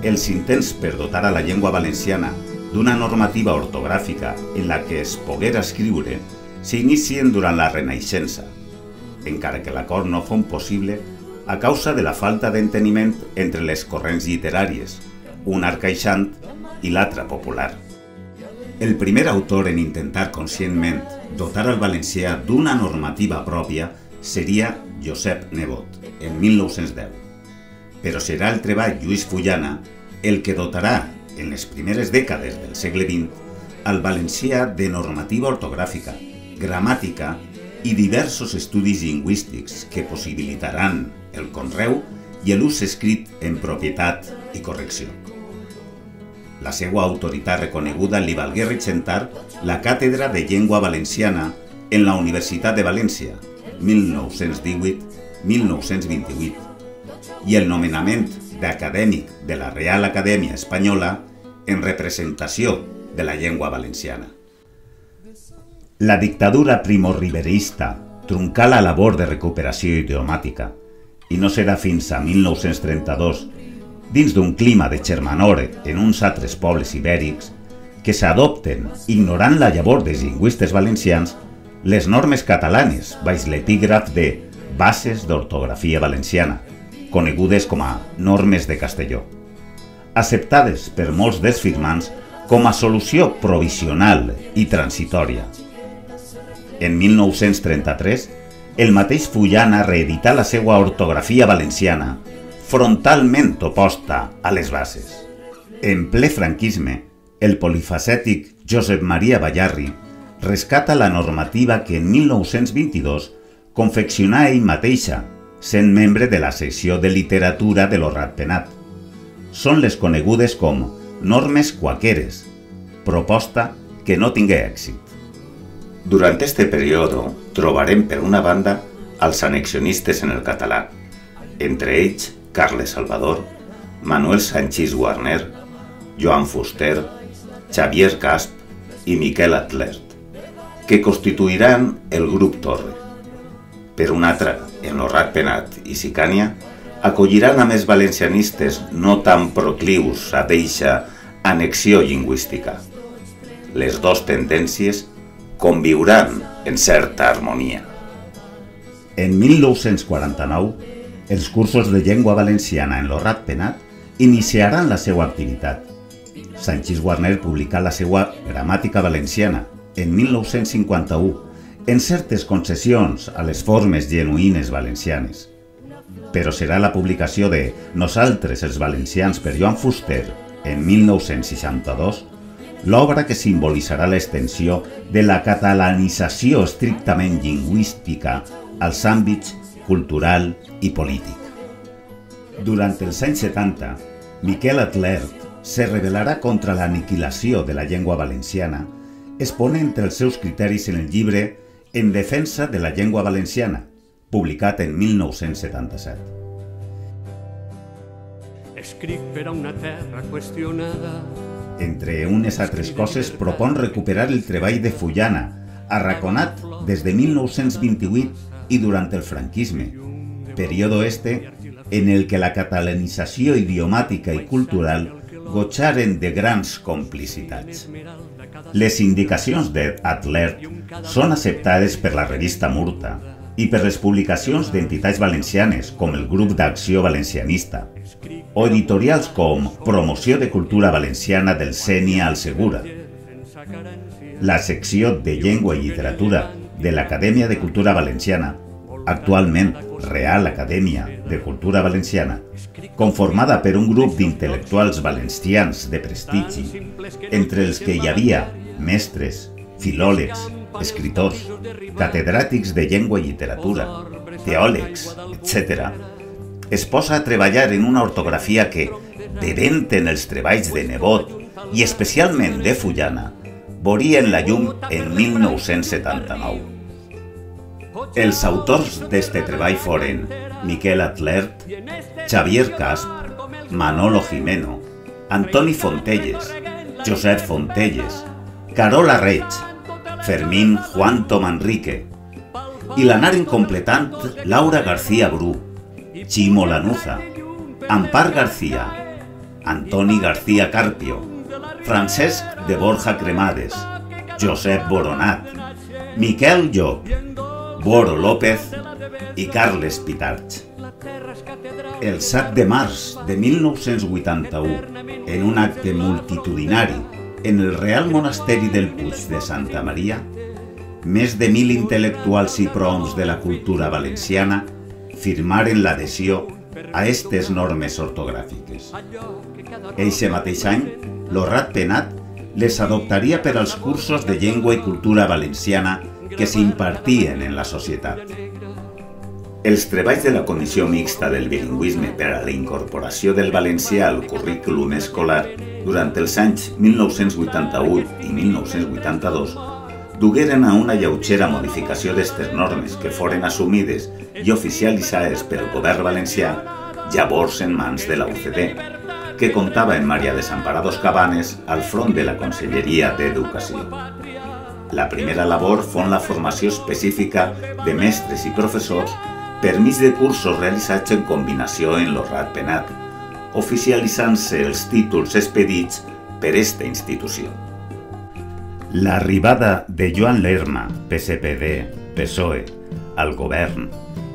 els intents per dotar a la llengua valenciana d'una normativa ortogràfica en la que es poguera escriure s'inicien durant la Renaixença, encara que l'acord no fou possible a causa de la falta d'enteniment entre les corrents literàries, una arcaixant i l'altra popular. El primer autor en intentar conscientment dotar al valencià d'una normativa pròpia seria Josep Nebot, en 1910. Però serà el treball Lluís Fullana el que dotarà, en les primeres dècades del segle XX, al valencià de normativa ortogràfica, gramàtica i diversos estudis lingüístics que possibilitaran el conreu i l'ús escrit en propietat i correcció. La seva autoritat reconeguda li valgué regentar la Càtedra de Llengua Valenciana en la Universitat de València, 1918-1928, i el nomenament d'acadèmic de la Real Acadèmia Espanyola en representació de la llengua valenciana. La dictadura primorriberista truncà la labor de recuperació idiomàtica i no serà fins a 1932, dins d'un clima de germanor en uns altres pobles ibèrics, que s'adopten, ignorant la llavor dels lingüistes valencians, les normes catalanes baix l'epígraf de Bases d'Ortografia Valenciana, conegudes com a normes de Castelló, acceptades per molts dels firmants com a solució provisional i transitòria. En 1933, el mateix Fullana reedità la seva ortografia valenciana, frontalment oposta a les bases. En ple franquisme, el polifacètic Josep Maria Ballarri rescata la normativa que en 1922 confeccionà ell mateixa, sent membre de la secció de literatura de lo Ratpenat. Són les conegudes com normes quaqueres, proposta que no tingué èxit. Durant este període trobarem per una banda als annexionistes en el català, entre ells Carles Salvador, Manuel Sanchís Guarner, Joan Fuster, Xavier Casp i Miquel Atlert, que constituiran el grup Torre. Per un altre, en lo Ratpenat i Sicània, acolliran a més valencianistes no tan proclius a deixar annexió lingüística. Les dues tendències conviuran en certa harmonia. En 1949, els cursos de llengua valenciana en lo Ratpenat iniciaran la seva activitat. Sanchís Guarner publicà la seva Gramàtica Valenciana en 1951, en certes concessions a les formes genuïnes valencianes. Però serà la publicació de Nosaltres els valencians per Joan Fuster en 1962 l'obra que simbolitzarà l'extensió de la catalanització estrictament lingüística als àmbits cultural i polític. Durant els anys 70, Miquel Atlert se rebel·larà contra l'aniquilació de la llengua valenciana, exponent els seus criteris en el llibre En defensa de la llengua valenciana, publicat en 1977. Escric per a una terra qüestionada. Entre unes altres coses, propon recuperar el treball de Fullana, arraconat des de 1928 i durant el franquisme, període este en el que la catalanització idiomàtica i cultural gotxaren de grans complicitats. Les indicacions d'Atlert són acceptades per la revista Murta i per les publicacions d'entitats valencianes com el Grup d'Acció Valencianista o editorials com Promoció de Cultura Valenciana del Sénia al Segura. La secció de Llengua i Literatura de l'Acadèmia de Cultura Valenciana, actualment Real Acadèmia de Cultura Valenciana, conformada per un grup d'intel·lectuals valencians de prestigi, entre els que hi havia mestres, filòlegs, escriptors, catedràtics de llengua i literatura, teòlegs, etc., es posa a treballar en una ortografia que, bevent en els treballs de Nebot i especialment de Fullana, veurien la llum en 1979. Els autors d'este treball foren Miquel Atlert, Xavier Casp, Manolo Jimeno, Antoni Fontelles, Josep Fontelles, Carola Reig, Fermín Juanto Manrique, i l'anaren completant Laura García Bru, Chimo Lanuza, Ampar García, Antoni García Carpio, Francesc de Borja Cremades, Josep Boronat, Miquel Llop, Boro López i Carles Pitarch. El 7 de març de 1981, en un acte multitudinari en el Real Monasteri del Puig de Santa Maria, més de 1.000 intel·lectuals i prohoms de la cultura valenciana firmaren l'adhesió a aquestes normes ortogràfiques. Eixe mateix any, lo Ratpenat les adoptaria per als cursos de llengua i cultura valenciana que s'impartien en la societat. Els treballs de la Comissió Mixta del Bilingüisme per a la incorporació del valencià al currículum escolar durant els anys 1988 i 1982 dugueren a una lleugera modificació d'estes normes que foren assumides i oficialitzades pel govern valencià, llavors en mans de la UCD, que comptava en Maria Desamparados Cabanes al front de la Conselleria d'Educació. La primera labor fon la formació específica de mestres i professors per mig de cursos realitzats en combinació en lo Ratpenat, oficialitzant-se els títols expedits per esta institució. L'arribada de Joan Lerma, PSPD, PSOE, al govern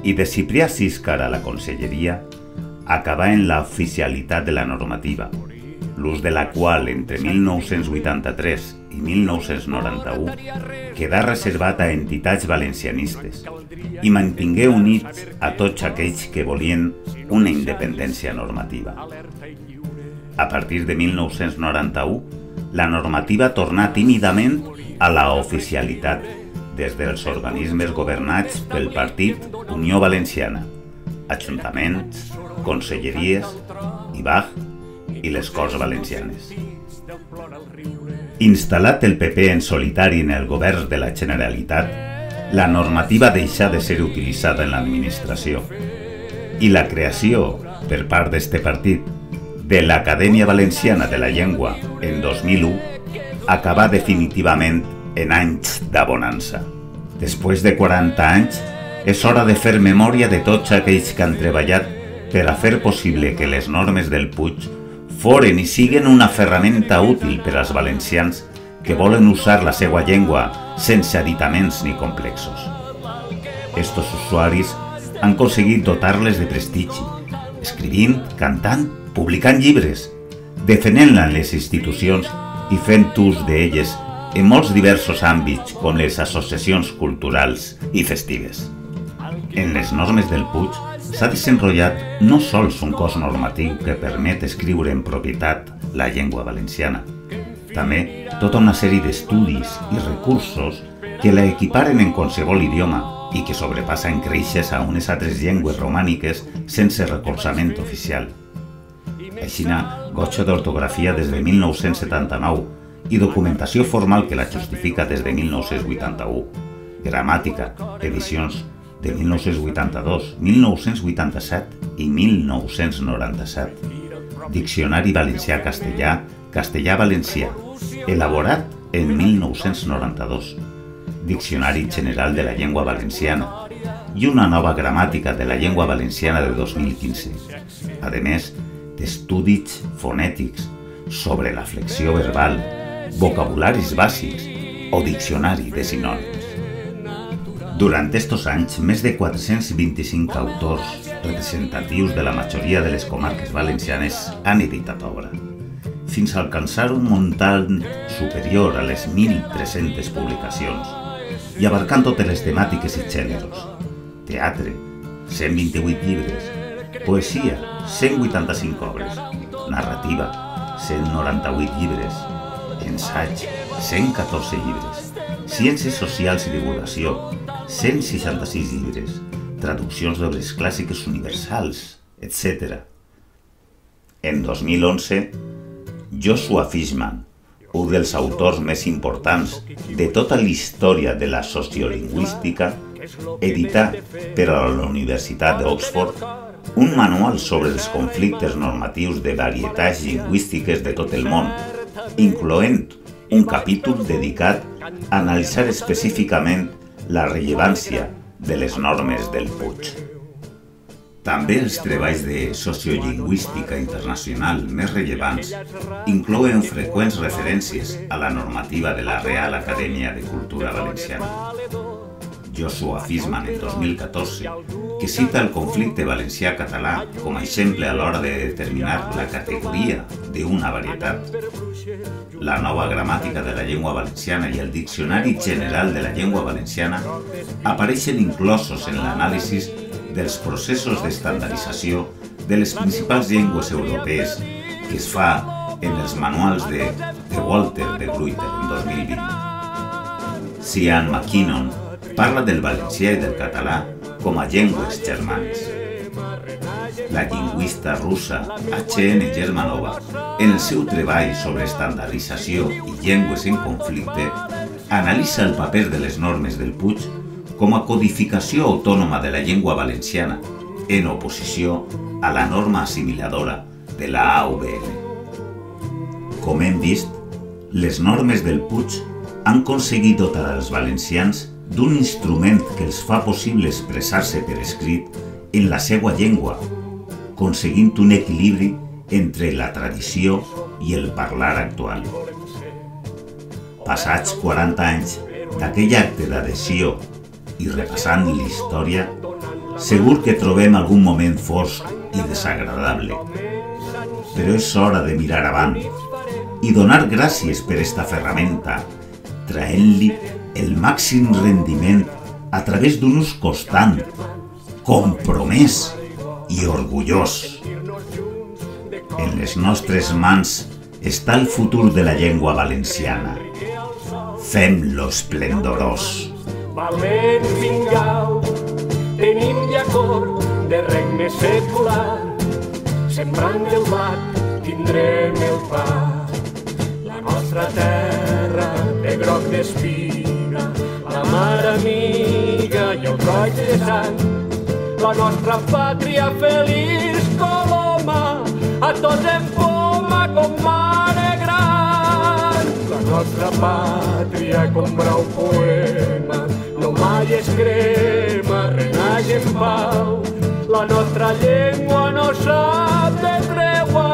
i de Ciprià Císcar a la conselleria acabà en la oficialitat de la normativa, l'ús de la qual entre 1983 i 1991 quedà reservat a entitats valencianistes i mantingué units a tots aquells que volien una independència normativa. A partir de 1991, la normativa tornà tímidament a la oficialitat des dels organismes governats pel Partit Unió Valenciana, ajuntaments, conselleries, IBAG i les Corts Valencianes. Instal·lat el PP en solitari en el govern de la Generalitat, la normativa deixà de ser utilitzada en l'administració i la creació, per part d'este partit, de l'Acadèmia Valenciana de la Llengua en 2001 acabà definitivament en anys d'abonança. Després de 40 anys, és hora de fer memòria de tots aquells que han treballat per a fer possible que les normes del Puig foren i siguen una ferramenta útil per als valencians que volen usar la seva llengua sense aditaments ni complexos. Estos usuaris han aconseguit dotar-les de prestigi, escrivint, cantant, publicant llibres, defenent-la en les institucions i fent ús d'elles en molts diversos àmbits com les associacions culturals i festives. En les normes del Puig s'ha desenrotllat no sols un cos normatiu que permet escriure en propietat la llengua valenciana, també tota una sèrie d'estudis i recursos que la equiparen en qualsevol idioma i que sobrepassen creixes a unes altres llengües romàniques sense recolzament oficial. Aixina, gotxa d'ortografia des de 1979 i documentació formal que la justifica des de 1981, gramàtica, edicions de 1982, 1987 i 1997, Diccionari valencià-castellà, castellà-valencià, elaborat en 1992, Diccionari general de la llengua valenciana i una nova gramàtica de la llengua valenciana de 2015, a més d'estudis fonètics sobre la flexió verbal, vocabularis bàsics o diccionari de sinònims. Durant estos anys, més de 425 autors representatius de la majoria de les comarques valencianes han editat obra, fins a alcançar un muntant superior a les 1.300 publicacions i abarcant totes les temàtiques i gèneres: teatre, 128 llibres, poesia, 185 obres, narrativa, 198 llibres, ensaig, 114 llibres, ciències socials i divulgació, 166 llibres, traduccions d'obres clàssiques universals, etc. En 2011, Joshua Fishman, un dels autors més importants de tota la història de la sociolingüística, edità per a la Universitat d'Oxford un manual sobre els conflictes normatius de varietats lingüístiques de tot el món, incloent un capítol dedicat a analitzar específicament la rellevància de les normes del Puig. També els treballs de sociolingüística internacional més rellevants inclouen freqüents referències a la normativa de la Real Acadèmia de Cultura Valenciana. Joshua Fishman, en 2014, que cita el conflicte valencià-català com a exemple a l'hora de determinar la categoria d'una varietat. La nova gramàtica de la llengua valenciana i el Diccionari General de la Llengua Valenciana apareixen inclosos en l'anàlisi dels processos d'estandardització de les principals llengües europees que es fa en els manuals de Walter de Gruyter en 2020. Sian McKinnon parla del valencià i del català com a llengües germanes. La lingüista russa H.N. Germanova, en el seu treball sobre estandardització i llengües en conflicte, analitza el paper de les normes del Puig com a codificació autònoma de la llengua valenciana, en oposició a la norma assimiladora de la AVL. Com hem vist, les normes del Puig han aconseguit dotar als valencians d'un instrument que els fa possible expressar-se per escrit en la seva llengua, aconseguint un equilibri entre la tradició i el parlar actual. Passats 40 anys d'aquell acte d'adhesió i repassant l'història, segur que trobem algun moment fosc i desagradable. Però és hora de mirar avant i donar gràcies per esta ferramenta, traent-li el màxim rendiment a través d'un ús constant, compromès i orgullós. En les nostres mans està el futur de la llengua valenciana. Fem-lo esplendorós. Valent Mingau, tenim llacor de regne secular, sembrant el blat tindrem el pa. La nostra terra de groc d'espiga, la mar amiga i el roig de sang, la nostra pàtria feliç coloma, a tots en poma com mare gran. La nostra pàtria com brau poema, no mai es crema, renaix en pau. La nostra llengua no sap de tregua,